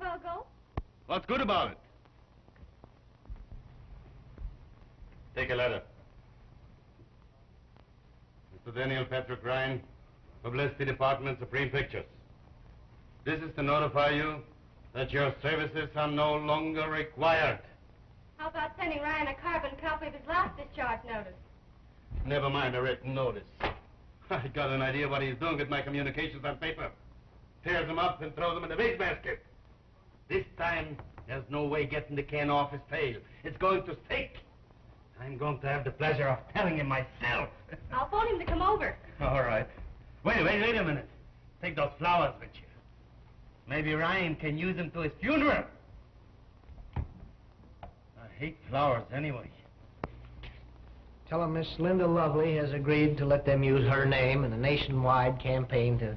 Vogel. What's good about it? Take a letter. Mr. Daniel Patrick Ryan, Publicity Department, Supreme Pictures. This is to notify you that your services are no longer required. How about sending Ryan a carbon copy of his last discharge notice? Never mind a written notice. I got an idea what he's doing with my communications on paper. Tears them up and throws them in the waste basket. This time, there's no way getting the can off his tail. It's going to stick. I'm going to have the pleasure of telling him myself. I'll phone him to come over. All right. Wait a minute. Take those flowers with you. Maybe Ryan can use them to his funeral. I hate flowers anyway. Tell him Miss Linda Lovely has agreed to let them use her name in a nationwide campaign to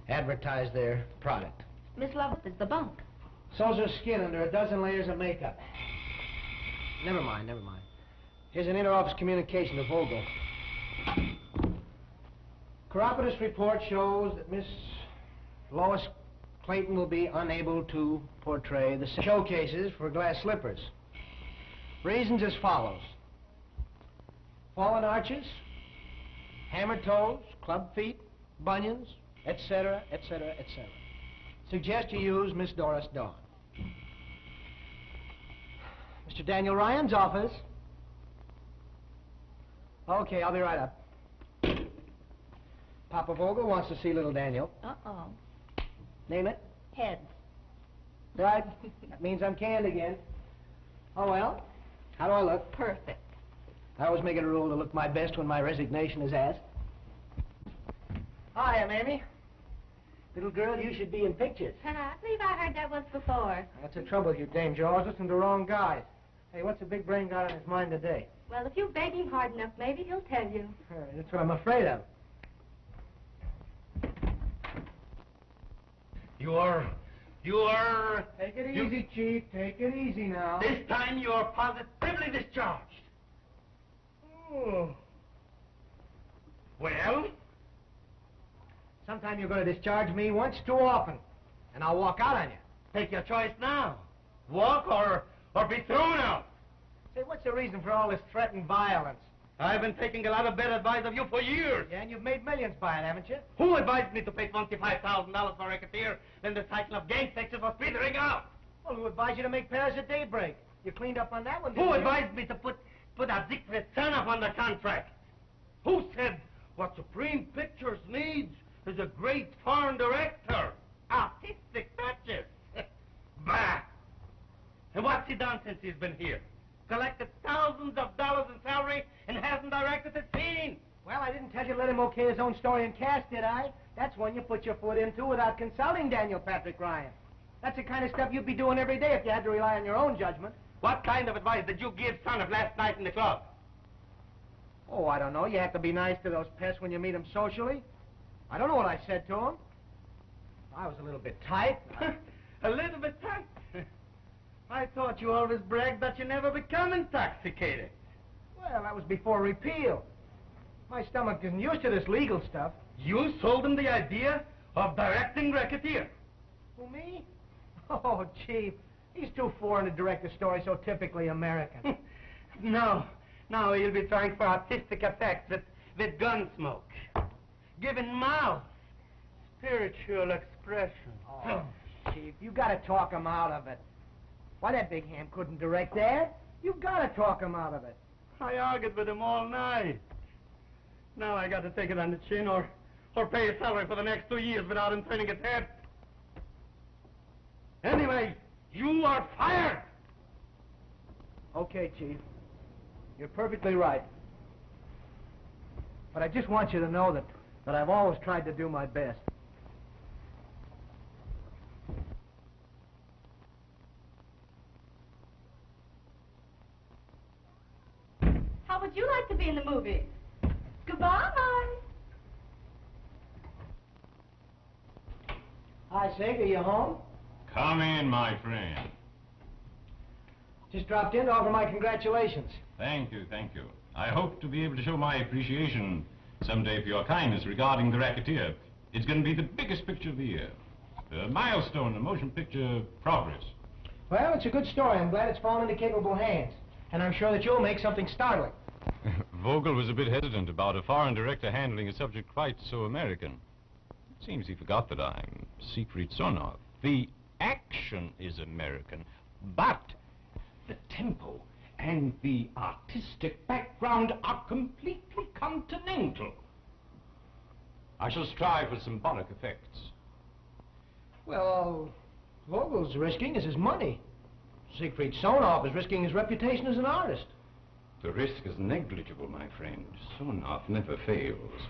advertise their product. Miss Lovell is the bunk. So's her skin under a dozen layers of makeup. Never mind. Here's an inter-office communication to Vogel. Chiropodist report shows that Miss Lois Clayton will be unable to portray the showcases for glass slippers. Reasons as follows. Fallen arches, hammer toes, club feet, bunions, etc., etc., etc. Suggest you use Miss Doris Dawn. Mr. Daniel Ryan's office. Okay, I'll be right up. Papa Vogel wants to see little Daniel. Uh-oh. Name it? Heads. Right. That means I'm canned again. Oh, well. How do I look? Perfect. I always make it a rule to look my best when my resignation is asked. Hi, Mamie. Little girl, you should be in pictures. I believe I heard that once before. That's the trouble with you, Dame Jaws. Listen to the wrong guys. Hey, what's the big brain got on his mind today? Well, if you beg him hard enough, maybe he'll tell you. That's what I'm afraid of. You are... Take it easy, Chief. Take it easy now. This time you are positively discharged. Oh. Well? Sometime you're going to discharge me once too often, and I'll walk out on you. Take your choice now. Walk or be thrown out. Say, what's the reason for all this threatened violence? I've been taking a lot of bad advice of you for years. Yeah, and you've made millions by it, haven't you? Who advised me to pay $25,000 for a racketeer when the cycle of gangsters was petering out? Well, who advised you to make Paris at daybreak? You cleaned up on that one, didn't Who you? advised me to put a Siegfried Sanov on the contract? Who said what Supreme Pictures needs is a great foreign director? Artistic touches. Bah! And what's he done since he's been here? Collected thousands of dollars in salary and hasn't directed a scene. Well, I didn't tell you to let him okay his own story and cast, did I? That's one you put your foot into without consulting Daniel Patrick Ryan. That's the kind of stuff you'd be doing every day if you had to rely on your own judgment. What kind of advice did you give son of last night in the club? Oh, I don't know. You have to be nice to those pests when you meet them socially. I don't know what I said to them. I was a little bit tight. A little bit tight? I thought you always bragged that you never become intoxicated. Well, that was before repeal. My stomach isn't used to this legal stuff. You sold him the idea of directing Racketeer. Who, me? Oh, Chief. He's too foreign to direct a story so typically American. No, he'll be trying for artistic effects with gun smoke. Giving mouth, spiritual expression. Oh, Chief, you gotta talk him out of it. Why, that big ham couldn't direct that. You gotta talk him out of it. I argued with him all night. Now I got to take it on the chin or pay his salary for the next 2 years without him turning his head. Anyway, you are fired! Okay, Chief. You're perfectly right. But I just want you to know that I've always tried to do my best. How would you like to be in the movie? Goodbye. Hi, Sig. Are you home? Come in, my friend. Just dropped in to offer my congratulations. Thank you, thank you. I hope to be able to show my appreciation someday for your kindness regarding The Racketeer. It's going to be the biggest picture of the year. A milestone in motion picture progress. Well, it's a good story. I'm glad it's fallen into capable hands. And I'm sure that you'll make something startling. Vogel was a bit hesitant about a foreign director handling a subject quite so American. Seems he forgot that I'm Siegfried Sonov. The action is American, but the tempo and the artistic background are completely continental. I shall strive for symbolic effects. Well, all Vogel's risking is his money. Siegfried Sonov is risking his reputation as an artist. The risk is negligible, my friend. Sonov never fails.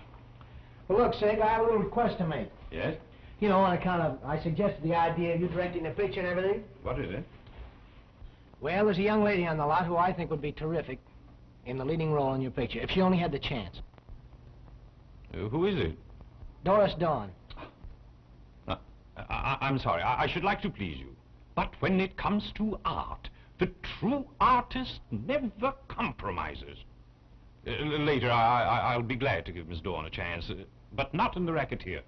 Well, look, Sig, I have a little request to make. Yes? You know, I suggested the idea of you directing the picture and everything. What is it? Well, there's a young lady on the lot who I think would be terrific in the leading role in your picture, if she only had the chance. Who is it? Doris Dawn. I'm sorry. I should like to please you. But when it comes to art, the true artist never compromises. Later, I'll be glad to give Miss Dawn a chance, but not in The Racketeer.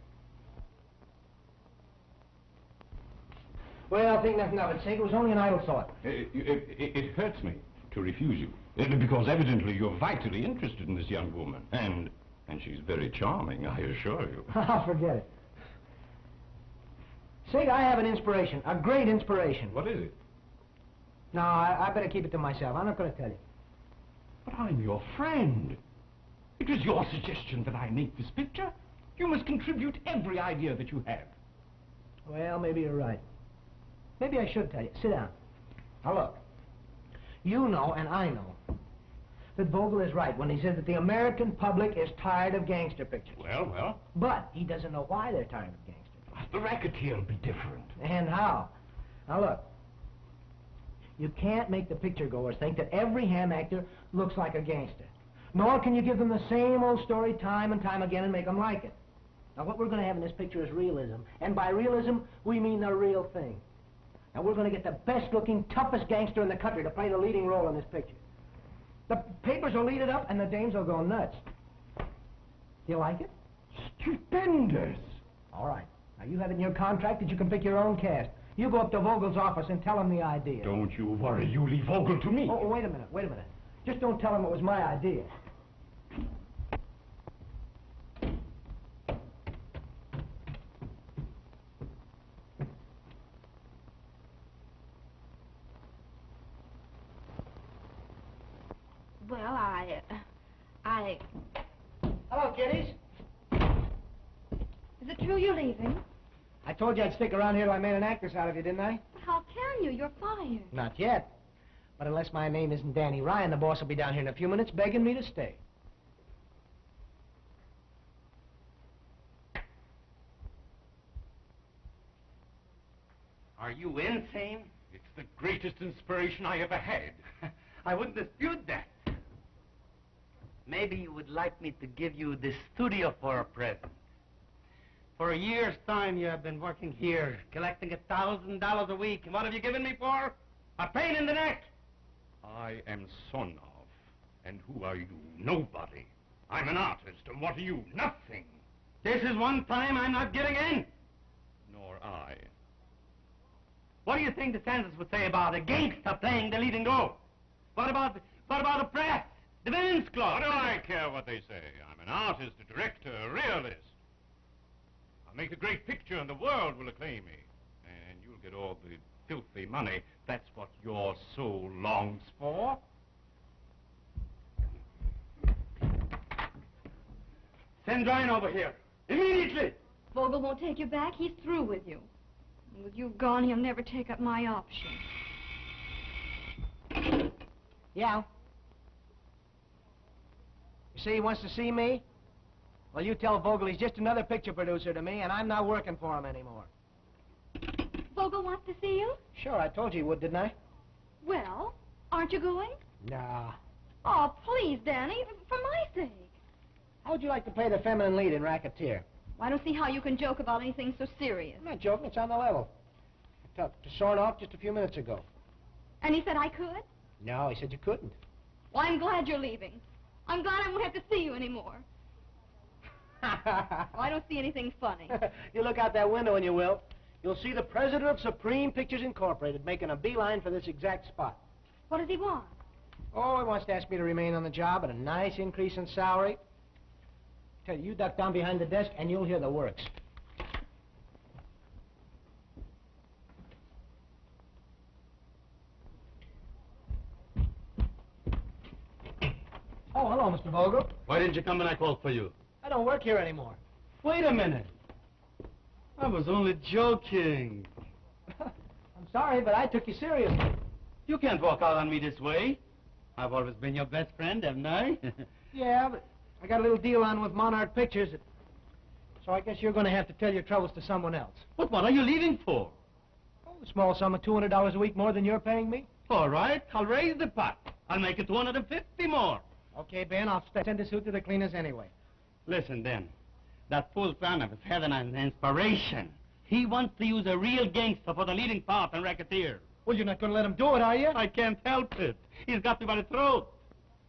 Well, I think nothing of it, Sig. It was only an idle thought. It hurts me to refuse you, because evidently you're vitally interested in this young woman, and she's very charming, I assure you. I'll forget it. Sig, I have an inspiration, a great inspiration. What is it? No, I better keep it to myself. I'm not going to tell you. But I'm your friend. It was your suggestion that I make this picture. You must contribute every idea that you have. Well, maybe you're right. Maybe I should tell you. Sit down. Now, look. You know, and I know, that Vogel is right when he says that the American public is tired of gangster pictures. Well. But he doesn't know why they're tired of gangster pictures. The Racketeer will be different. And how? Now, look. You can't make the picture-goers think that every ham actor looks like a gangster. Nor can you give them the same old story time and time again and make them like it. Now, what we're going to have in this picture is realism. And by realism, we mean the real thing. Now, we're going to get the best-looking, toughest gangster in the country to play the leading role in this picture. The papers will eat it up, and the dames will go nuts. You like it? Stupendous! All right. Now, you have it in your contract that you can pick your own cast. You go up to Vogel's office and tell him the idea. Don't you worry. You leave Vogel to me. Oh, wait a minute. Just don't tell him it was my idea. Well, Hello, kiddies. Is it true you're leaving? I told you I'd stick around here till I made an actress out of you, didn't I? But how can you? You're fired. Not yet. But unless my name isn't Danny Ryan, the boss will be down here in a few minutes begging me to stay. Are you insane? It's the greatest inspiration I ever had. I wouldn't dispute that. Maybe you would like me to give you this studio for a present. For a year's time, you have been working here, collecting $1,000 a week. And what have you given me for? A pain in the neck. I am Sonov. And who are you? Nobody. I'm an artist, and what are you? Nothing. This is one time I'm not giving in. Nor I. What do you think the census would say about a gangster playing the leading role? What about the press? The Villains Club? What do I care what they say? I'm an artist, a director, a realist. I'll make a great picture and the world will acclaim me. And you'll get all the filthy money. That's what your soul longs for. Send Ryan over here. Immediately. Vogel won't take you back. He's through with you. And with you gone, he'll never take up my option. Yeah? You say he wants to see me? Well, you tell Vogel he's just another picture producer to me, and I'm not working for him anymore. Vogel wants to see you? Sure, I told you he would, didn't I? Well, aren't you going? Nah. Oh, please, Danny, for my sake. How would you like to play the feminine lead in Racketeer? I don't see how you can joke about anything so serious. I'm not joking, it's on the level. I talked to Sornoff just a few minutes ago. And he said I could? No, he said you couldn't. Well, I'm glad you're leaving. I'm glad I won't have to see you anymore. Well, I don't see anything funny. You look out that window and you will. you'll see the president of Supreme Pictures Incorporated making a beeline for this exact spot. What does he want? Oh, he wants to ask me to remain on the job at a nice increase in salary. Tell you, you duck down behind the desk and you'll hear the works. Oh, hello, Mr. Vogel. Why didn't you come when I called for you? I don't work here anymore. Wait a minute. I was only joking. I'm sorry, but I took you seriously. You can't walk out on me this way. I've always been your best friend, haven't I? Yeah, but I got a little deal on with Monarch Pictures, so I guess you're going to have to tell your troubles to someone else. But what are you leaving for? Oh, a small sum of $200 a week more than you're paying me. All right, I'll raise the pot. I'll make it 250 more. Okay, Ben, I'll send the suit to the cleaners anyway. Listen, then. That fool son of is having an inspiration. He wants to use a real gangster for the leading part in Racketeer. Well, you're not going to let him do it, are you? I can't help it. He's got me by the throat.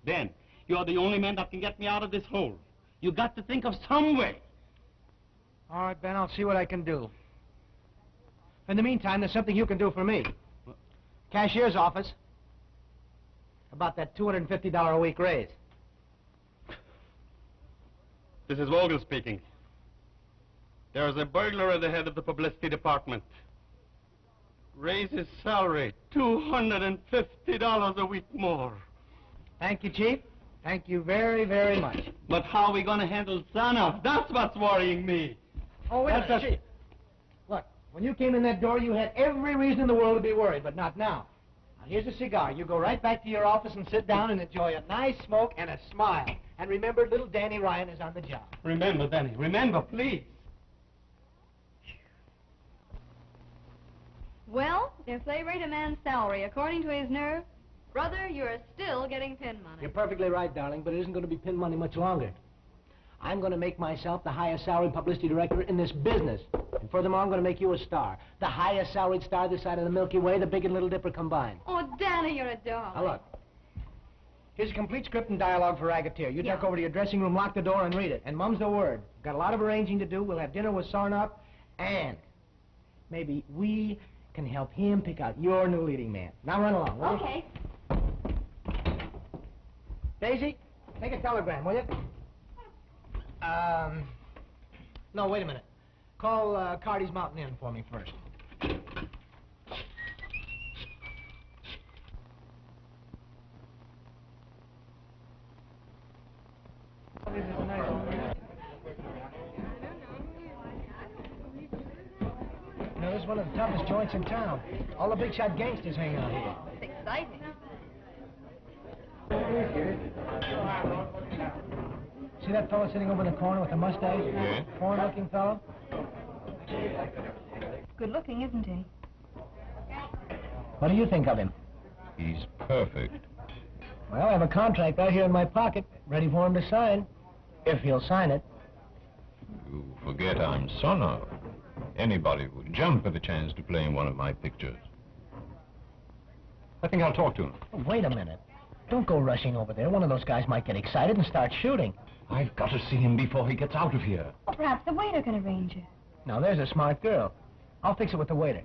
Then, you're the only man that can get me out of this hole. You got to think of some way. All right, Ben, I'll see what I can do. In the meantime, there's something you can do for me. Cashier's office. About that $250 a week raise. This is Vogel speaking. There's a burglar at the head of the publicity department. Raise his salary $250 a week more. Thank you, Chief. Thank you very, very much. But how are we going to handle Sanoff? That's what's worrying me. Oh, wait a minute, Chief. Look, when you came in that door, you had every reason in the world to be worried, but not now. Now, here's a cigar. You go right back to your office and sit down and enjoy a nice smoke and a smile. And remember, little Danny Ryan is on the job. Remember, Danny. Remember, please. Well, if they rate a man's salary according to his nerve, brother, you're still getting pin money. You're perfectly right, darling, but it isn't going to be pin money much longer. I'm going to make myself the highest salaried publicity director in this business. And furthermore, I'm going to make you a star. The highest salaried star this side of the Milky Way, the Big and Little Dipper combined. Oh, Danny, you're a doll. Now, look. Here's a complete script and dialogue for Racketeer. You Yeah. duck over to your dressing room, lock the door, and read it. And mum's the word. Got a lot of arranging to do. We'll have dinner with Sarnoff, and maybe we can help him pick out your new leading man. Now run along, will you? Okay. Daisy, take a telegram, will you? No, wait a minute. Call Cardi's Mountain Inn for me first. You know, this is one of the toughest joints in town. All the big shot gangsters hang out here. It's exciting. See that fellow sitting over in the corner with the mustache? Yeah. Foreign-looking fellow? Good looking, isn't he? What do you think of him? He's perfect. Well, I have a contract right here in my pocket, ready for him to sign. If he'll sign it. You forget I'm Sonoff. Anybody would jump at the chance to play in one of my pictures. I think I'll talk to him. Oh, wait a minute. Don't go rushing over there. One of those guys might get excited and start shooting. I've got to see him before he gets out of here. Well, perhaps the waiter can arrange it. Now, there's a smart girl. I'll fix it with the waiter.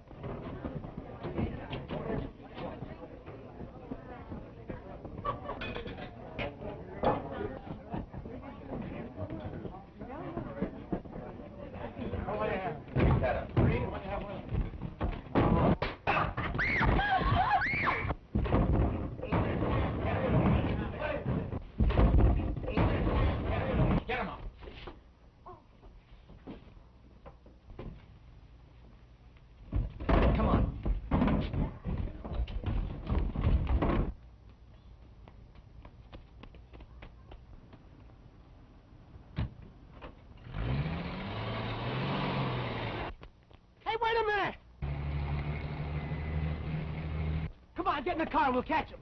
Get in the car and we'll catch him.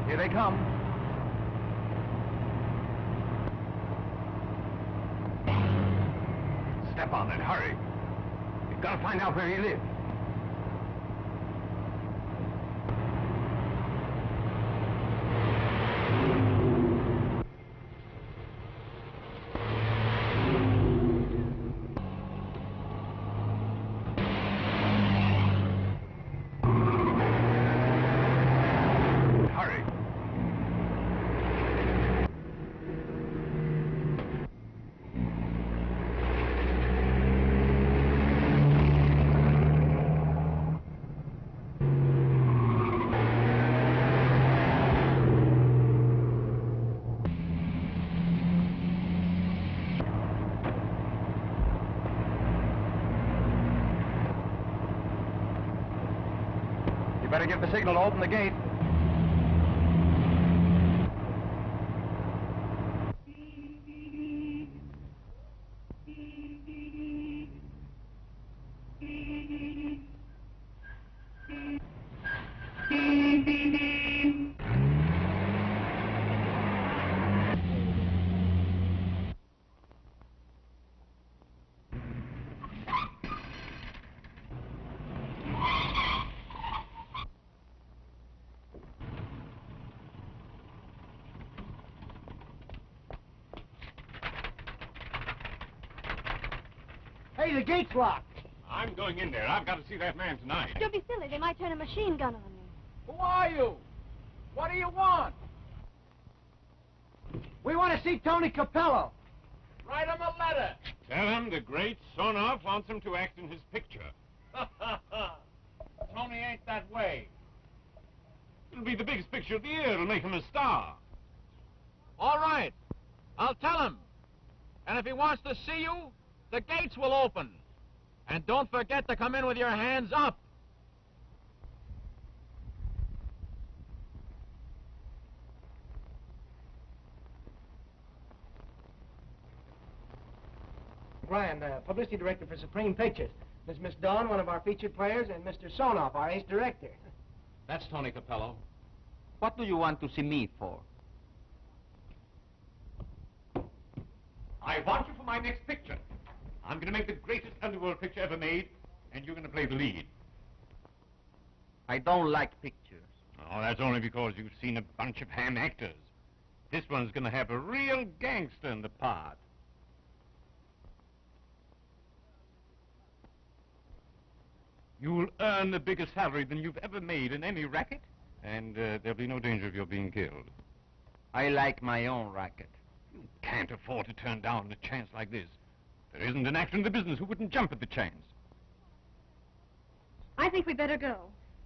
Here they come. Step on it, hurry. You've got to find out where he lives. You better give the signal to open the gate. Hey, the gate's locked. I'm going in there. I've got to see that man tonight. Don't be silly. They might turn a machine gun on me. Who are you? What do you want? We want to see Tony Capello. Write him a letter. Tell him the great Sonoff wants him to act in his picture. Tony ain't that way. It'll be the biggest picture of the year. It'll make him a star. All right. I'll tell him. And if he wants to see you, the gates will open. And don't forget to come in with your hands up. Brian, publicity director for Supreme Pictures. There's Miss Dawn, one of our featured players, and Mr. Sonoff, our ace director. That's Tony Capello. What do you want to see me for? I want you for my next picture. I'm going to make the greatest underworld picture ever made, and you're going to play the lead. I don't like pictures. Oh, that's only because you've seen a bunch of ham actors. This one's going to have a real gangster in the part. You'll earn a bigger salary than you've ever made in any racket, and there'll be no danger of your being killed. I like my own racket. You can't afford to turn down a chance like this. There isn't an actor in the business who wouldn't jump at the chance. I think we better go.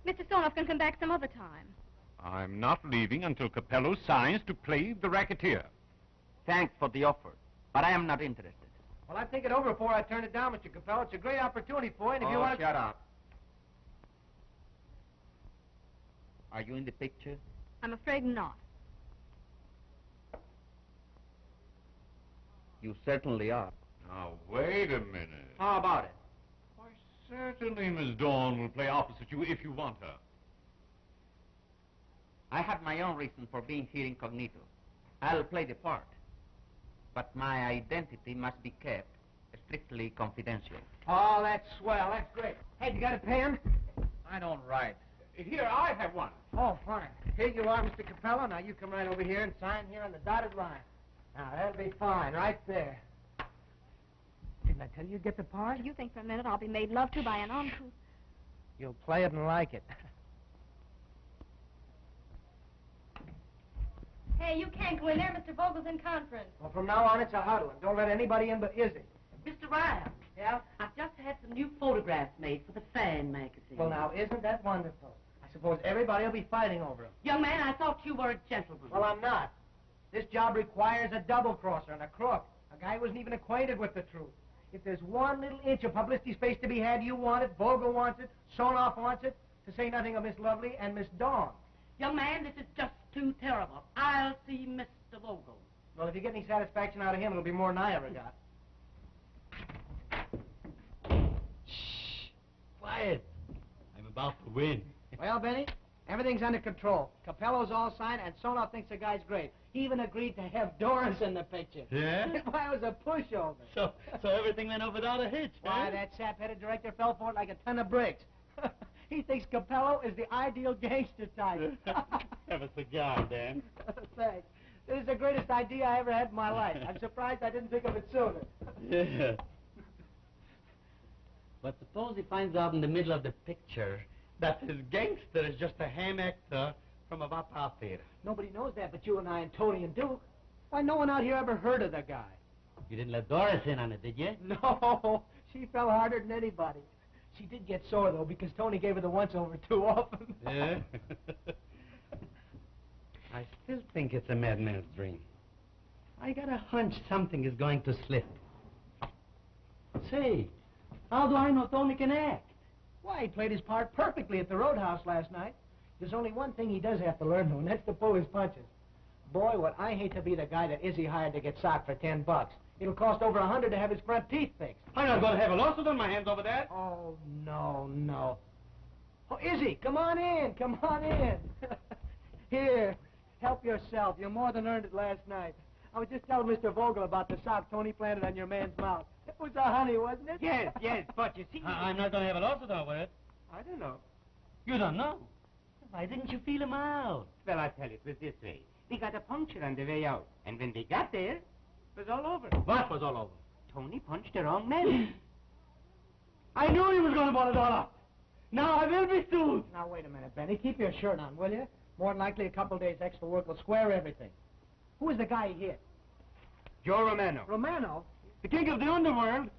Mr. Sonoff can come back some other time. I'm not leaving until Capello signs to play the racketeer. Thanks for the offer, but I am not interested. Well, I'd think it over before I turn it down, Mr. Capello. It's a great opportunity for you, and if you want to... shut up. Are you in the picture? I'm afraid not. You certainly are. Now, wait a minute. How about it? Why, certainly Miss Dawn will play opposite you if you want her. I have my own reason for being here incognito. I'll play the part. But my identity must be kept strictly confidential. Oh, that's swell. That's great. Hey, you got a pen? I don't write. Here, I have one. Oh, fine. Here you are, Mr. Capello. Now, you come right over here and sign here on the dotted line. Now, that'll be fine, right there. Didn't I tell you you'd get the part? Do you think for a minute I'll be made love to by an uncouth? You'll play it and like it. Hey, you can't go in there. Mr. Vogel's in conference. Well, from now on, it's a Hoodlum. Don't let anybody in but Eason. Mr. Ryan, Yeah? I've just had some new photographs made for the Fan magazine. Well, now, isn't that wonderful? I suppose everybody will be fighting over them. Young man, I thought you were a gentleman. Well, I'm not. This job requires a double-crosser and a crook. A guy who isn't even acquainted with the truth. If there's one little inch of publicity space to be had, you want it, Vogel wants it, Sonoff wants it, to say nothing of Miss Lovely and Miss Dawn. Young man, this is just too terrible. I'll see Mr. Vogel. Well, if you get any satisfaction out of him, it'll be more than I ever got. Shh. Quiet. I'm about to win. Well, Benny, everything's under control. Capello's all signed, and Sonoff thinks the guy's great. He even agreed to have Doris in the picture. Yeah? Why, it was a pushover. So everything went off without a hitch, Why, huh? that sap-headed director fell for it like a ton of bricks. He thinks Capello is the ideal gangster type. Have a cigar, Dan. Thanks. This is the greatest idea I ever had in my life. I'm surprised I didn't think of it sooner. Yeah. But suppose he finds out in the middle of the picture that his gangster is just a ham actor from a Vapa theater. Nobody knows that but you and I and Tony and Duke. Why, no one out here ever heard of the guy. You didn't let Doris in on it, did you? No, she fell harder than anybody. She did get sore, though, because Tony gave her the once-over too often. Yeah? I still think it's a madman's dream. I got a hunch something is going to slip. Say, how do I know Tony can act? Why, he played his part perfectly at the Roadhouse last night. There's only one thing he does have to learn, though, and that's to pull his punches. Boy, would I hate to be the guy that Izzy hired to get socked for $10. It'll cost over $100 to have his front teeth fixed. I'm not going to have a lawsuit on my hands over that. Oh, no, no. Oh, Izzy, come on in, come on in. Here, help yourself. You more than earned it last night. I was just telling Mr. Vogel about the sock Tony planted on your man's mouth. It was a honey, wasn't it? Yes, but you see... I'm not going to have a lawsuit over it. I don't know. You don't know? Why didn't you feel him out? Well, I tell you, it was this way. We got a puncture on the way out, and when we got there, it was all over. What was all over? Tony punched the wrong man. I knew he was going to ball it all up. Now I will be sued. Now, wait a minute, Benny. Keep your shirt on, will you? More than likely, a couple days extra work will square everything. Who was the guy he hit? Joe Romano. Romano? The king of the underworld.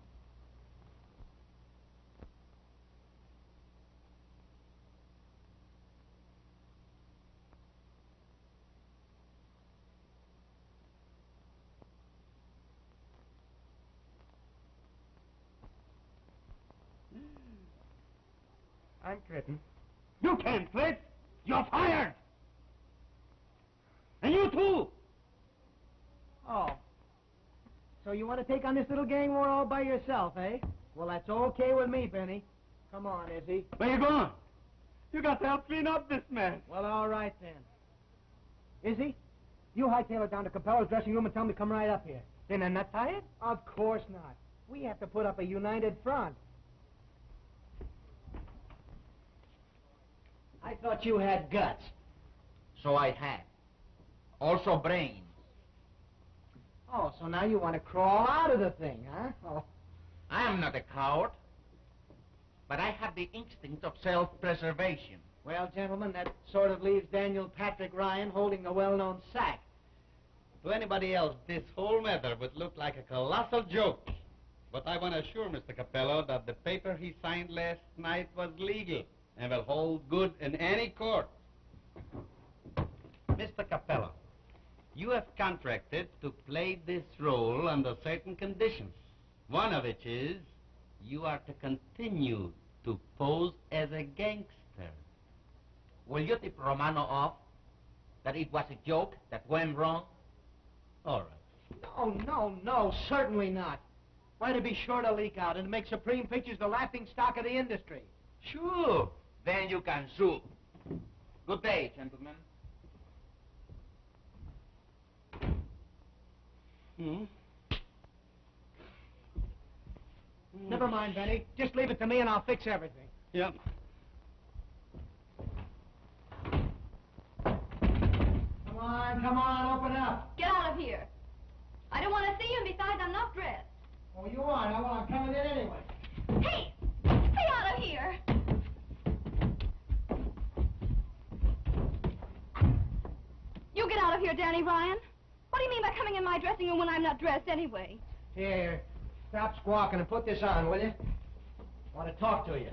I'm quitting. You can't quit. You're fired. And you too. Oh. So you want to take on this little gang war all by yourself, eh? Well, that's okay with me, Benny. Come on, Izzy. Where you going? You got to help clean up this mess. Well, all right then. Izzy, you hightail it down to Capello's dressing room and tell him to come right up here. Then I'm not tired? Of course not. We have to put up a united front. I thought you had guts. So I had. Also brains. Oh, so now you want to crawl out of the thing, huh? Oh. I am not a coward, but I have the instinct of self-preservation. Well, gentlemen, that sort of leaves Daniel Patrick Ryan holding the well-known sack. To anybody else, this whole matter would look like a colossal joke. But I want to assure Mr. Capello that the paper he signed last night was legal and will hold good in any court. Mr. Capello, you have contracted to play this role under certain conditions, one of which is you are to continue to pose as a gangster. Will you tip Romano off that it was a joke that went wrong? All right. Oh, no, certainly not. Why, to be sure to leak out and make Supreme Pictures the laughing stock of the industry. Sure. Then you can sue. Good day, gentlemen. Never mind, Benny. Just leave it to me and I'll fix everything. Yep. Come on, open up. Get out of here. I don't want to see you, and besides, I'm not dressed. Oh, you are? Now, well, I'm coming in anyway. Hey! Stay out of here! You get out of here, Danny Ryan. What do you mean by coming in my dressing room when I'm not dressed anyway? Here, stop squawking and put this on, will you? I want to talk to you.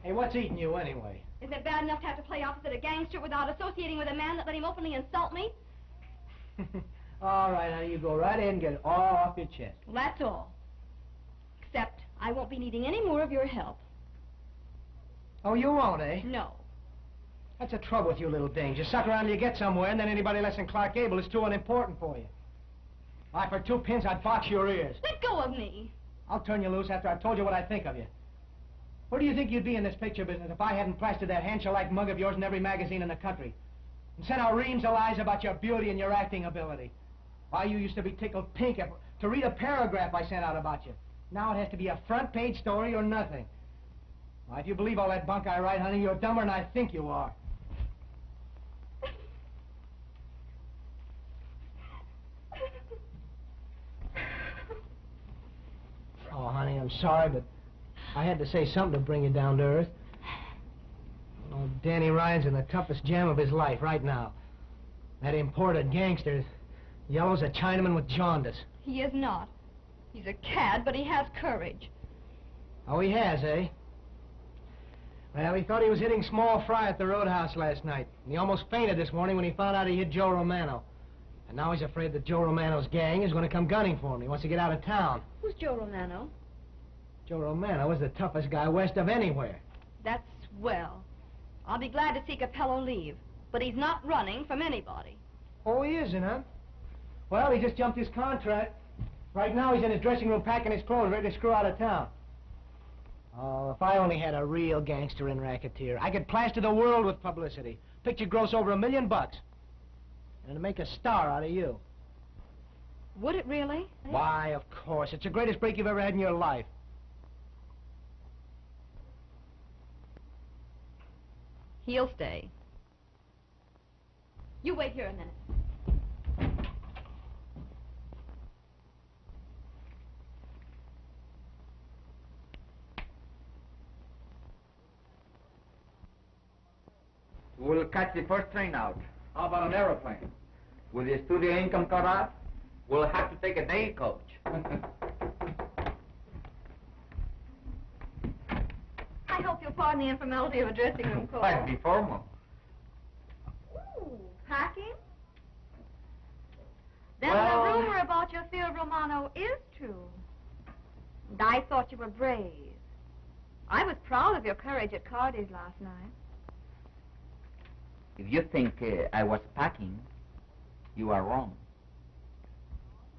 Hey, what's eating you anyway? Isn't it bad enough to have to play opposite a gangster without associating with a man that let him openly insult me? All right, now you go right in and get it all off your chest. Well, that's all. Except I won't be needing any more of your help. Oh, you won't, eh? No. That's the trouble with you little dames. You suck around till you get somewhere, and then anybody less than Clark Gable is too unimportant for you. Why, for 2 pins, I'd box your ears. Let go of me. I'll turn you loose after I've told you what I think of you. Where do you think you'd be in this picture business if I hadn't plastered that Hansel-like mug of yours in every magazine in the country? And sent out reams of lies about your beauty and your acting ability? Why, you used to be tickled pink to read a paragraph I sent out about you. Now it has to be a front-page story or nothing. Why, if you believe all that bunk I write, honey, you're dumber than I think you are. Oh, honey, I'm sorry, but I had to say something to bring you down to earth. Oh, Danny Ryan's in the toughest jam of his life right now. That imported gangster, Yellow's a Chinaman with jaundice. He is not. He's a cad, but he has courage. Oh, he has, eh? Well, he thought he was hitting small fry at the Roadhouse last night. And he almost fainted this morning when he found out he hit Joe Romano. And now he's afraid that Joe Romano's gang is going to come gunning for him. He wants to get out of town. Who's Joe Romano? Joe Romano is the toughest guy west of anywhere. That's swell. I'll be glad to see Capello leave. But he's not running from anybody. Oh, he isn't, huh? Well, he just jumped his contract. Right now, he's in his dressing room packing his clothes, ready to screw out of town. Oh, if I only had a real gangster and racketeer, I could plaster the world with publicity. Picture gross over $1 million. And it'd make a star out of you. Would it really? Why, of course. It's the greatest break you've ever had in your life. He'll stay. You wait here a minute. We'll catch the first train out. How about an aeroplane? With the studio income cut off, we'll have to take a day coach. I hope you'll pardon the informality of a dressing room call. Quite be formal. Ooh, packing? Then Well, the rumor about your fear of Romano is true. And I thought you were brave. I was proud of your courage at Cardi's last night. If you think I was packing, you are wrong.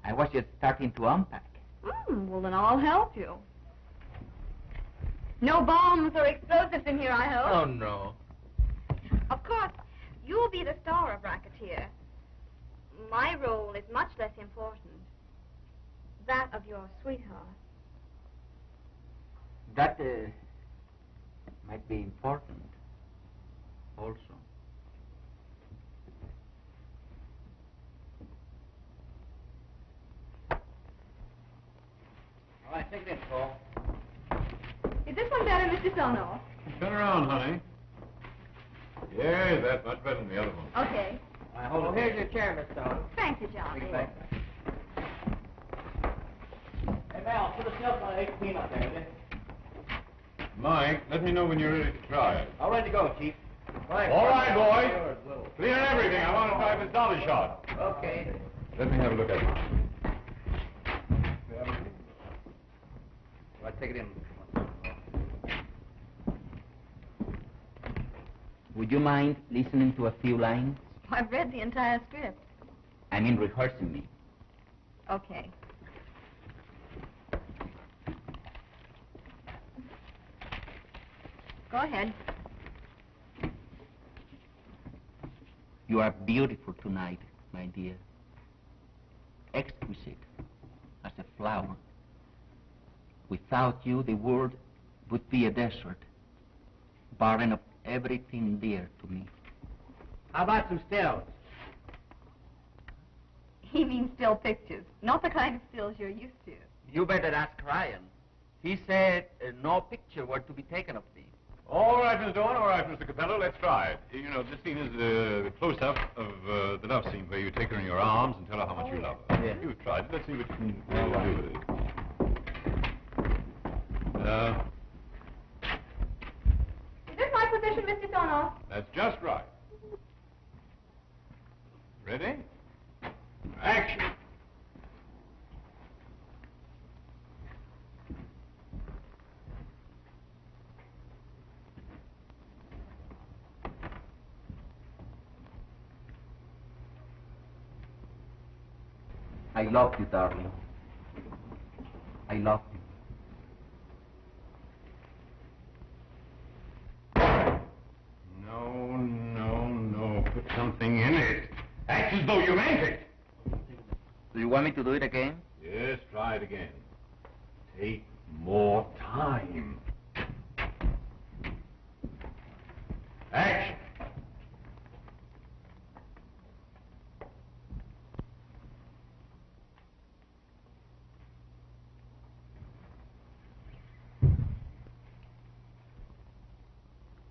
I was just starting to unpack. Well, then I'll help you. No bombs or explosives in here, I hope. Oh, no. Of course, you'll be the star of Racketeer. My role is much less important. That of your sweetheart. That might be important also. All right, take it in, Paul. Is this one better, Mr. Sono? Turn around, honey. Yeah, that's much better than the other one. Okay. All right, hold on. Here's your chair, Miss Stone. Thank you, Johnny. Hey, Val, put a silk on 18 up there, will you? Mike, let me know when you're ready to try it. All ready to go, Chief. Right, All right, boy. Clear everything. I want to try this dolly shot. Okay. Let me have a look at it. All right, take it in. Would you mind listening to a few lines? I've read the entire script. I mean rehearsing me. Okay. Go ahead. You are beautiful tonight, my dear. Exquisite as a flower. Without you, the world would be a desert, barren of everything dear to me. How about some stills? He means still pictures, not the kind of stills you're used to. You better ask Ryan. He said no picture were to be taken of me. All right, Miss Dawn. All right, Mr. Capello, let's try it. You know, this scene is the close-up of the love scene where you take her in your arms and tell her how much you love her. Yeah. You've tried it. Let's see what you can do with it. Is this my position, Mr. Sono? That's just right. Ready? Action. I love you, darling. I love you. No. Put something in it. Act as though you meant it. Do you want me to do it again? Yes, try it again. Take more time. Action.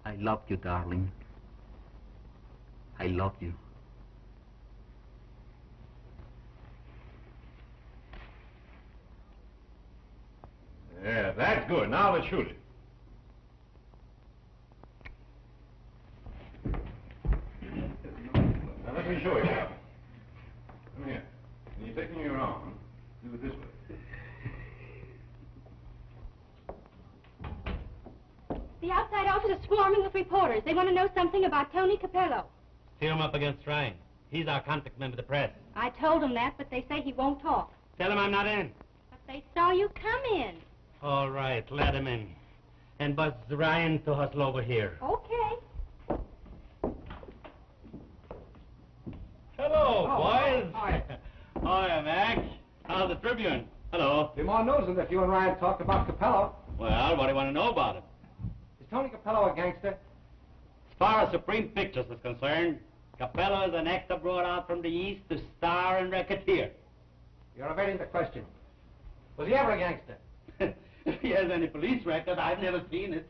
I love you, darling. I love you. Yeah, that's good. Now let's shoot it. Now let me show you. The outside office is swarming with reporters. They want to know something about Tony Capello. Steer him up against Ryan. He's our contact member of the press. I told them that, but they say he won't talk. Tell him I'm not in. But they saw you come in. All right, let him in. And buzz Ryan to hustle over here. Okay. Hello, boys. Hi. Hiya, Mac. How's the Tribune? Hello. Be more news than if you and Ryan talked about Capello. Well, what do you want to know about him? Is Tony Capello a gangster? As far as Supreme Pictures is concerned, Capello is an actor brought out from the East to star and racketeer. You're evading the question. Was he ever a gangster? If he has any police record, I've never seen it.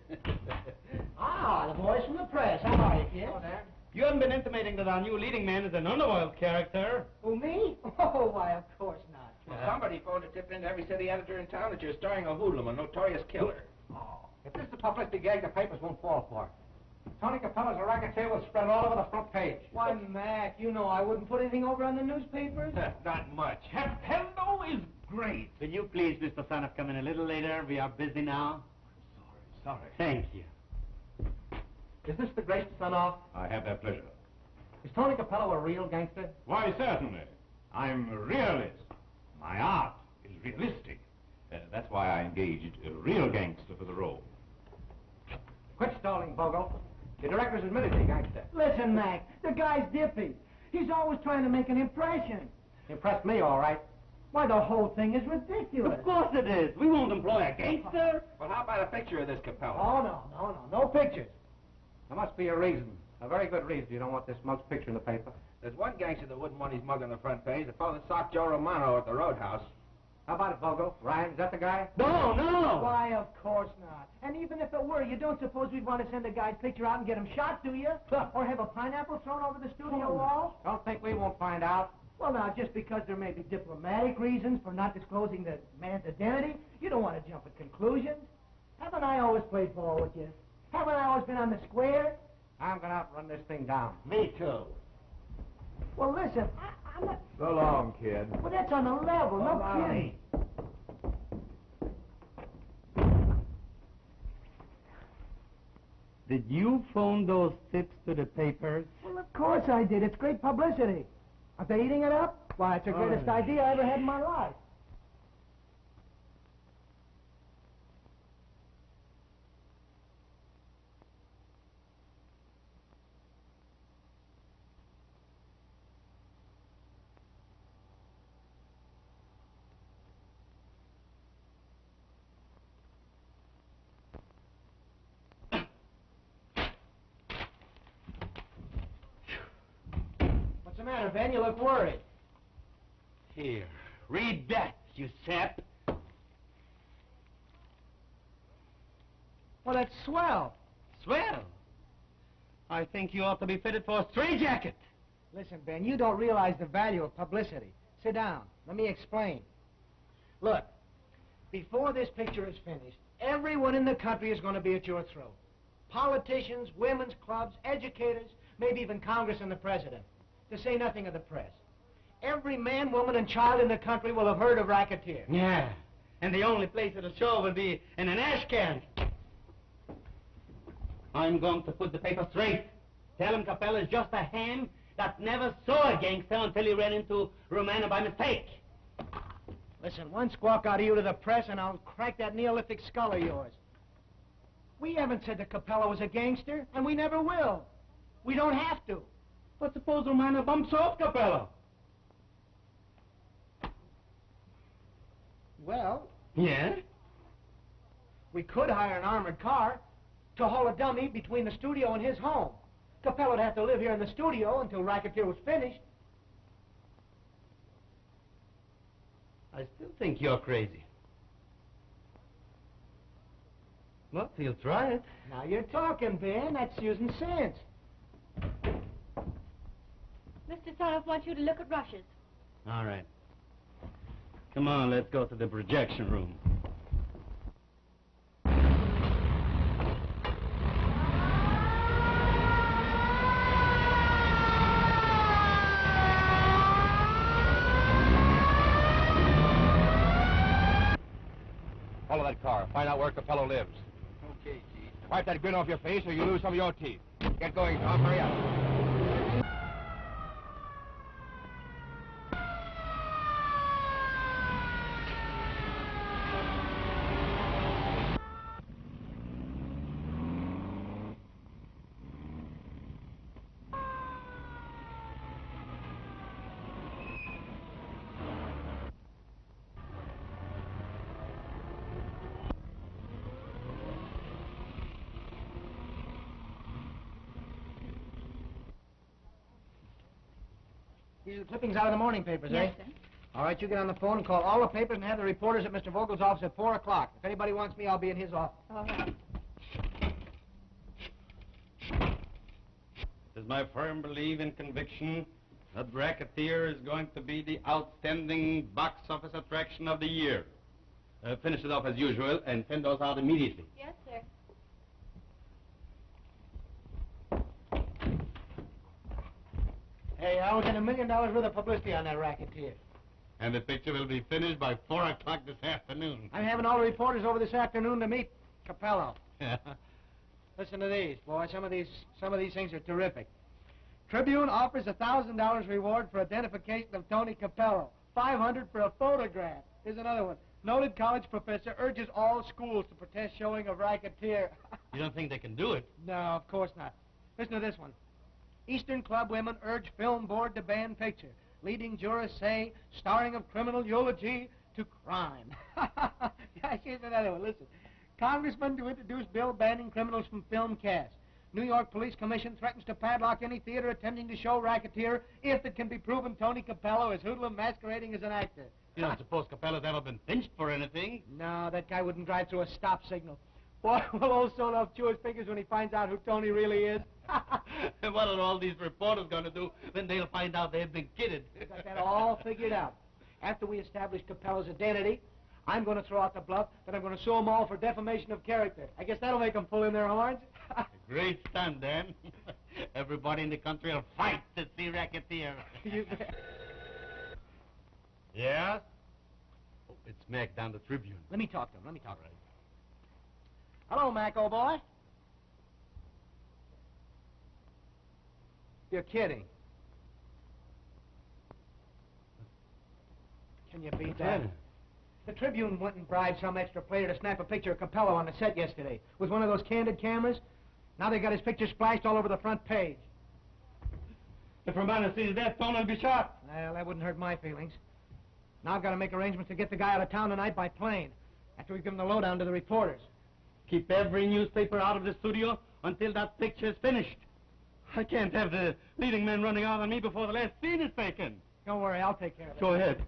Ah, the voice from the press. How are you, kid? Oh, there. You haven't been intimating that our new leading man is an underworld character. Who, me? Oh, why, of course not. Well, somebody phoned a tip into every city editor in town that you're starring a hoodlum, a notorious killer. Oh, if this is a publicity gag, the papers won't fall for it. Tony Capello's a racketeer will spread all over the front page. Why, Mac, you know I wouldn't put anything over on the newspapers. Not much. Capello is great. Will you please, Mr. Sonoff, come in a little later? We are busy now. Sorry. Thank you. Is this the great Son-Off? I have that pleasure. Is Tony Capello a real gangster? Why, certainly. I'm a realist. My art is realistic. That's why I engaged a real gangster for the role. Quit stalling, Bogle. Your director's admitted he's a gangster. Listen, Mac, the guy's dippy. He's always trying to make an impression. Impressed me, all right. Why, the whole thing is ridiculous. Of course it is. We won't employ a gangster. Well, how about a picture of this Capello? Oh, no pictures. There must be a reason. A very good reason you don't want this mug's picture in the paper. There's one gangster that wouldn't want his mug on the front page, the fellow that socked Joe Romano at the Roadhouse. How about it, Bogle? Ryan, is that the guy? No. Why, of course not. And even if it were, you don't suppose we'd want to send a guy's picture out and get him shot, do you? Or have a pineapple thrown over the studio wall? Don't think we won't find out. Well, now, just because there may be diplomatic reasons for not disclosing the man's identity, you don't want to jump at conclusions. Haven't I always played ball with you? Haven't I always been on the square? I'm going to outrun this thing down. Me too. Well, listen, I'm not... So long, kid. Well, that's on the level, no kidding. Did you phone those tips to the papers? Well, of course I did. It's great publicity. Aren't they eating it up? Why, it's the greatest idea I ever had in my life. What's the matter, Ben? You look worried. Here, read that, you sap. Well, that's swell. Swell. I think you ought to be fitted for a straitjacket. Listen, Ben, you don't realize the value of publicity. Sit down. Let me explain. Look, before this picture is finished, everyone in the country is going to be at your throat. Politicians, women's clubs, educators, maybe even Congress and the President, to say nothing of the press. Every man, woman, and child in the country will have heard of racketeer. Yeah, and the only place it'll show will be in an ash can. I'm going to put the paper straight. Tell him Capello is just a ham that never saw a gangster until he ran into Romano by mistake. Listen, one squawk out of you to the press and I'll crack that Neolithic skull of yours. We haven't said that Capello was a gangster, and we never will. We don't have to. But suppose Romano bumps off Capello? Well, Yeah? we could hire an armored car to haul a dummy between the studio and his home. Capello'd have to live here in the studio until Racketeer was finished. I still think you're crazy. Well, he'll try it. Now you're talking, Ben. That's using sense. Mr. Sonoff wants you to look at rushes. All right. Come on, let's go to the projection room. Follow that car. Find out where Capello lives. Okay, Chief. Wipe that grin off your face or you lose some of your teeth. Get going, Tom. Hurry up. These are clippings out of the morning papers, Yes, eh? sir. All right, you get on the phone and call all the papers and have the reporters at Mr. Vogel's office at 4 o'clock. If anybody wants me, I'll be in his office. All right. It is my firm belief and conviction that Racketeer is going to be the outstanding box office attraction of the year. Finish it off as usual and send those out immediately. Yes, sir. Hey, I'll get $1 million worth of publicity on that Racketeer. And the picture will be finished by 4 o'clock this afternoon. I'm having all the reporters over this afternoon to meet Capello. Listen to these, boy. Some of these things are terrific. Tribune offers $1,000 reward for identification of Tony Capello. $500 for a photograph. Here's another one. Noted college professor urges all schools to protest showing of Racketeer. You don't think they can do it? No, of course not. Listen to this one. Eastern Club women urge film board to ban picture. Leading jurors say, starring of criminal eulogy to crime. Yeah, here's another one. Listen. Congressman to introduce bill banning criminals from film cast. New York Police Commission threatens to padlock any theater attempting to show Racketeer if it can be proven Tony Capello is Hoodlum masquerading as an actor. You don't suppose Capello's ever been pinched for anything? No, that guy wouldn't drive through a stop signal. Boy, will old Soloff chew his fingers when he finds out who Tony really is. And what are all these reporters going to do when they'll find out they've been kidded? Got that all figured out. After we establish Capello's identity, I'm going to throw out the bluff that I'm going to sue them all for defamation of character. I guess that'll make them pull in their horns. A great stunt, Dan. Everybody in the country will fight to see Racketeer. You bet. Yeah? Oh, it's Mac down the Tribune. Let me talk to him. Hello, Mac, old boy. You're kidding. Can you beat that? The Tribune went and bribed some extra player to snap a picture of Capello on the set yesterday with one of those candid cameras. Now they got his picture splashed all over the front page. If Romano sees that, Tony will be shot. Well, that wouldn't hurt my feelings. Now I've got to make arrangements to get the guy out of town tonight by plane after we've given the lowdown to the reporters. Keep every newspaper out of the studio until that picture is finished. I can't have the leading men running out on me before the last scene is taken. Don't worry, I'll take care of it. Go ahead.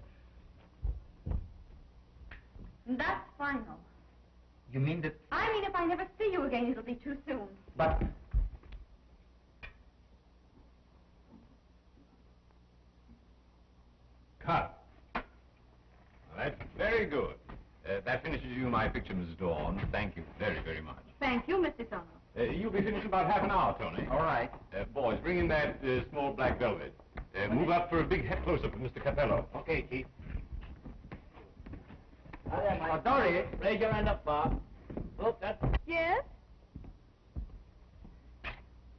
That's final. You mean that... I mean, if I never see you again, it'll be too soon. But... Cut. Well, that's very good. That finishes you my picture, Mrs. Dawn. Thank you very, very much. Thank you, Mr. Sono. You'll be finished in about half an hour, Tony. All right. Boys, bring in that small black velvet. Move up for a big head close-up of Mr. Capello. Okay, Chief. Dory, raise your hand up, Bob. Look, that's... Yes?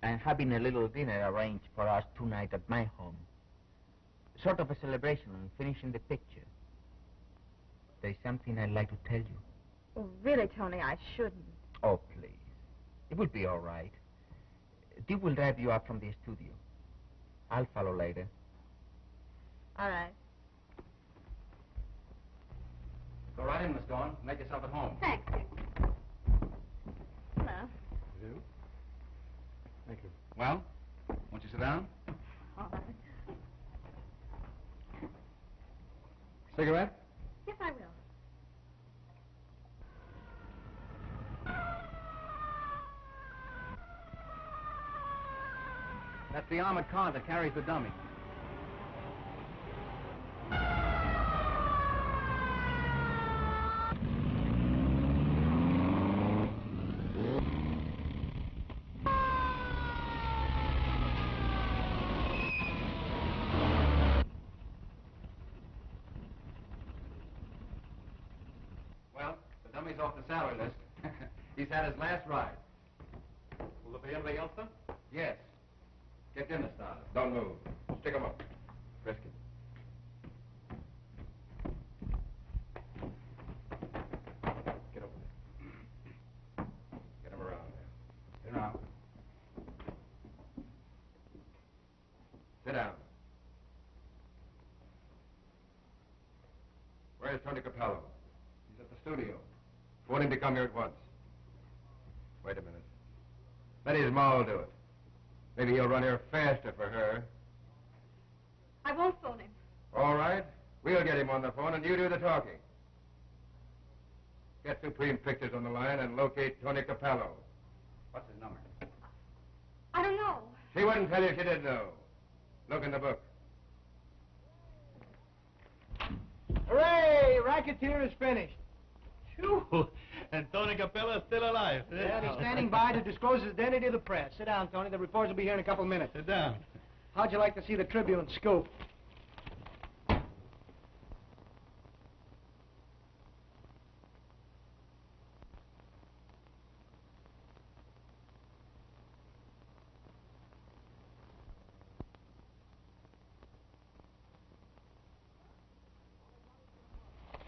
I'm having a little dinner arranged for us tonight at my home. Sort of a celebration on finishing the picture. There's something I'd like to tell you. Oh, really, Tony, I shouldn't. Oh, please. It will be all right. Dick will drive you up from the studio. I'll follow later. All right. Go right in, Miss Dawn. Make yourself at home. Thanks, Dick. Well, Thank you. Well, won't you sit down? all right. Cigarette? Yes, I will. That's the armored car that carries the dummy. Well, the dummy's off the salary list. He's had his last ride. Will there be anything else, then? Yes. Get dinner started. Don't move. Stick 'em up. Brisket. Get over there. Get 'em around there. Sit down. Sit down. Where's Tony Capello? He's at the studio. Want him to come here at once. Wait a minute. Let his ma do it. Maybe he'll run here faster for her. I won't phone him. All right. We'll get him on the phone and you do the talking. Get Supreme Pictures on the line and locate Tony Capello. What's his number? I don't know. She wouldn't tell you if she did know. Look in the book. Hooray! Racketeer is finished. Phew. And Tony Capello's still alive. Yeah, he's standing by to disclose his identity to the press. Sit down, Tony. The reporters will be here in a couple of minutes. Sit down. How'd you like to see the Tribune scoop?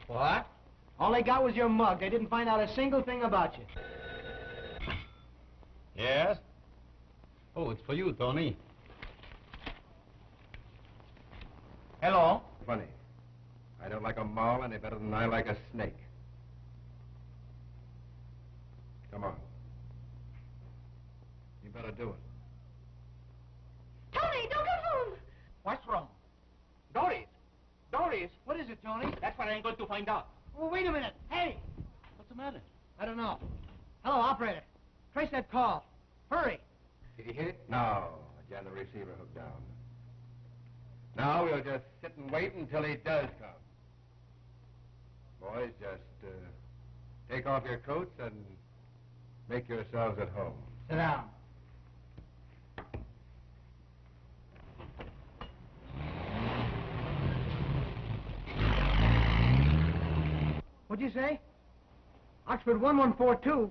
What? All they got was your mug. They didn't find out a single thing about you. Yes? Oh, it's for you, Tony. Hello? Funny. I don't like a mall any better than I like a snake. Come on. You better do it. Tony, don't go home. What's wrong? Doris! Doris! What is it, Tony? That's what I'm going to find out. Well, wait a minute. Hey! What's the matter? I don't know. Hello, operator. Trace that call. Hurry. Did he hit it? No. I jammed the receiver hook down. Now we'll just sit and wait until he does come. Boys, just take off your coats and make yourselves at home. Sit down. What'd you say? Oxford 1142.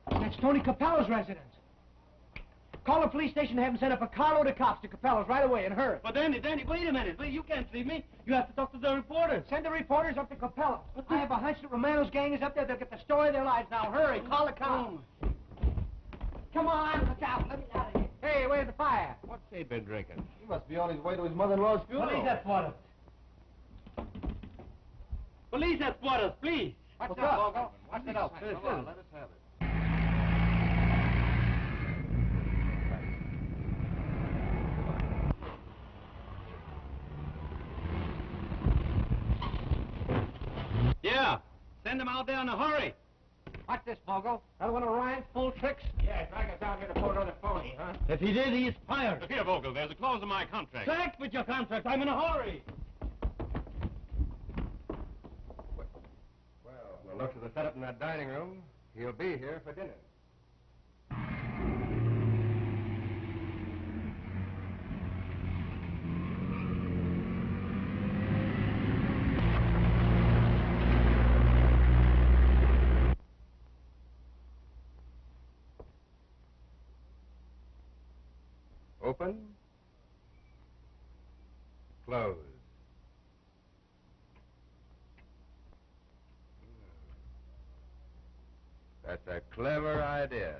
That's Tony Capello's residence. Call the police station and have them send up a carload of cops to Capello's right away and hurry. But Danny, wait a minute. Wait, you can't leave me. You have to talk to the reporters. Send the reporters up to Capello's. I have a hunch that Romano's gang is up there. They'll get the story of their lives. Now hurry, call the cops. Come on, look out. Let me out of here. Hey, where's the fire? What's he been drinking? He must be on his way to his mother-in-law's funeral. Police headquarters. Police headquarters, please. What's What's up, up? Bogo? What's it up? Come on, let us have it. Yeah. Send them out there in a hurry. What's this, Bogo? Another one of Ryan's full tricks? Yeah, drag us out here to put on the phony, huh? If he did, he is fired. Here, Vogel, there's a clause in my contract. Sack with your contract. I'm in a hurry. Well, we'll look to the setup in that dining room. He'll be here for dinner. Open. Close. That's a clever idea.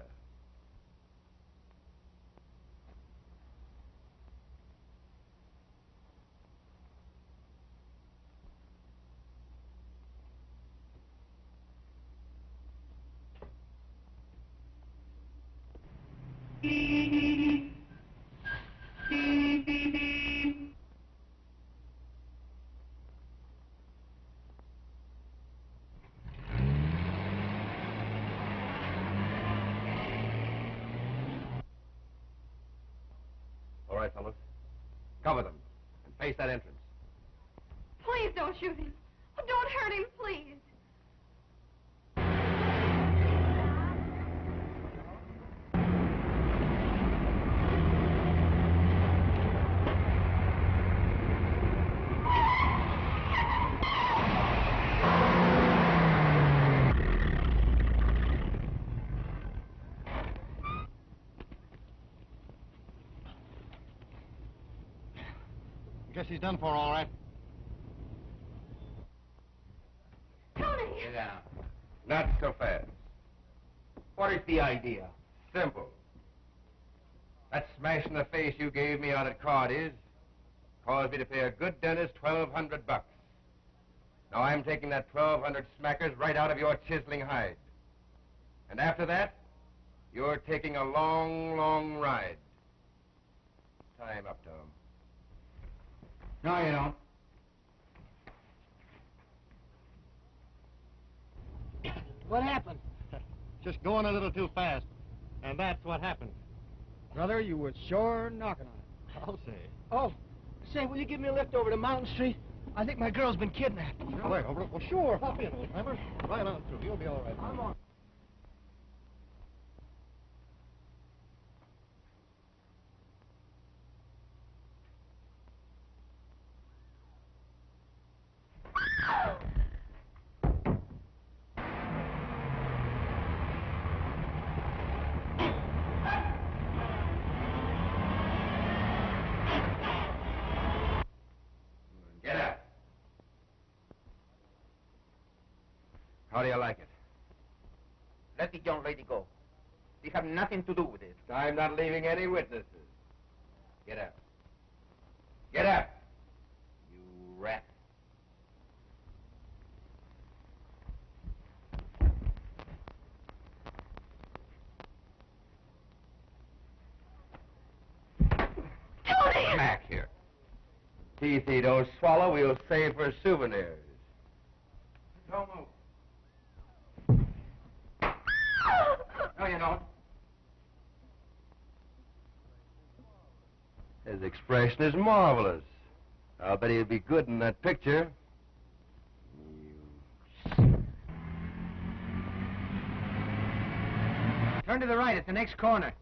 All right, fellas. Cover them and face that entrance. Please don't shoot him. Oh, don't hurt him, please. Guess he's done for, all right. Tony! Sit down. Not so fast. What is the idea? Simple. That smash in the face you gave me out at Cardi's caused me to pay a good dentist $1,200. Now I'm taking that 1,200 smackers right out of your chiseling hide. And after that, you're taking a long, long ride. Tie him up, Tom. No, you don't. What happened? Just going a little too fast. And that's what happened. Brother, you were sure knocking on it. I'll say. Oh, say, will you give me a lift over to Mountain Street? I think my girl's been kidnapped. Wait, well, sure. Hop in, old timer. Right on through. You'll be all right. I'm on. Get up. How do you like it? Let the young lady go. We have nothing to do with it. I'm not leaving any witnesses. Get up. Get up! You rat. Tony! Back here. Teeth he don't swallow, we'll save for souvenirs. Don't move. No, you don't. His expression is marvelous. I'll bet he'll be good in that picture. Turn to the right at the next corner.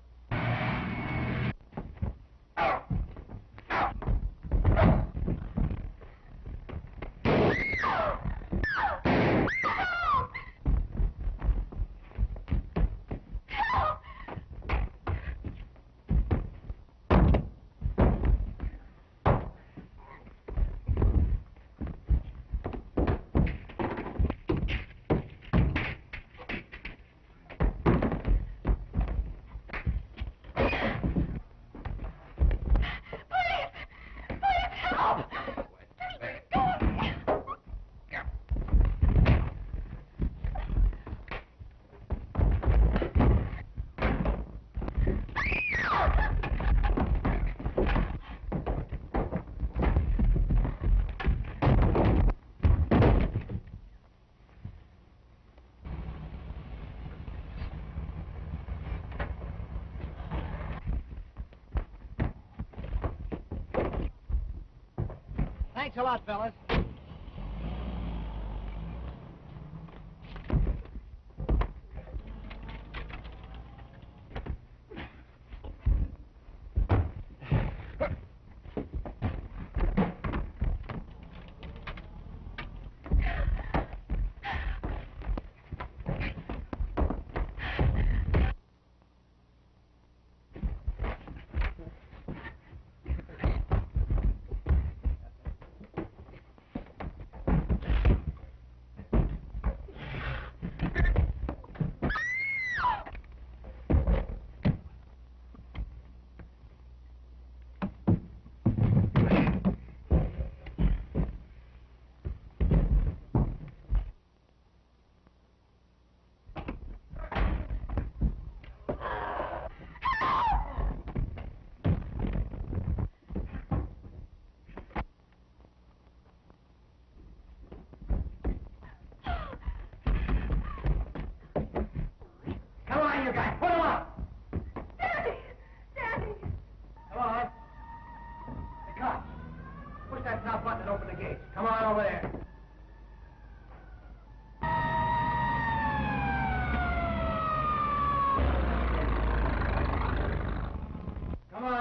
Thanks a lot, fellas.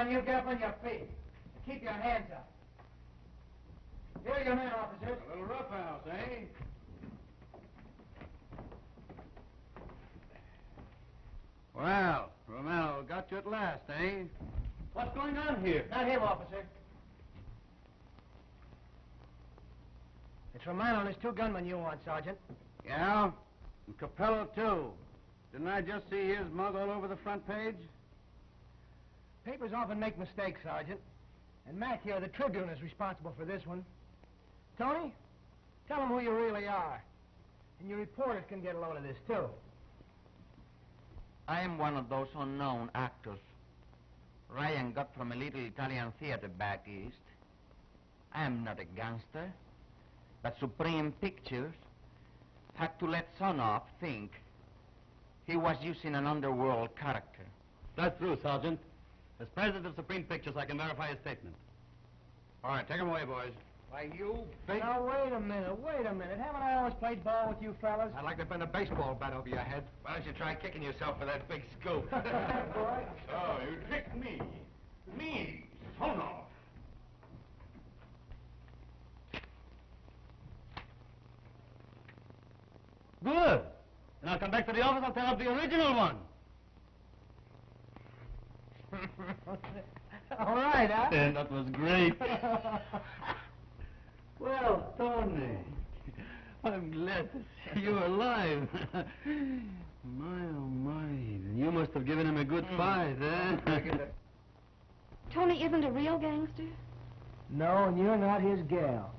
You get up on your feet. Keep your hands up. Here are your men, officers. A little roughhouse, eh? Well, Romano got you at last, eh? What's going on here? Not him, officer. It's Romano and his two gunmen you want, Sergeant. Yeah? And Capello, too. Didn't I just see his mug all over the front page? Papers often make mistakes, Sergeant. And Mac here, the Tribune, is responsible for this one. Tony, tell them who you really are. And your reporters can get a load of this, too. I am one of those unknown actors Ryan got from a little Italian theater back east. I am not a gangster, but Supreme Pictures had to let Sonoff think he was using an underworld character. That's true, Sergeant. As president of Supreme Pictures, I can verify his statement. All right, take him away, boys. Why, you big... Now, wait a minute. Haven't I always played ball with you fellas? I'd like to bend a baseball bat over your head. Why don't you try kicking yourself for that big scoop? Boy. Oh, you tricked me. Me, Sonoff. Good. And I'll come back to the office, I'll tear up the original one. All right, huh? And that was great. Well, Tony, I'm glad to see you alive. My, oh, my. You must have given him a good fight, eh? Tony isn't a real gangster? No, and you're not his gal.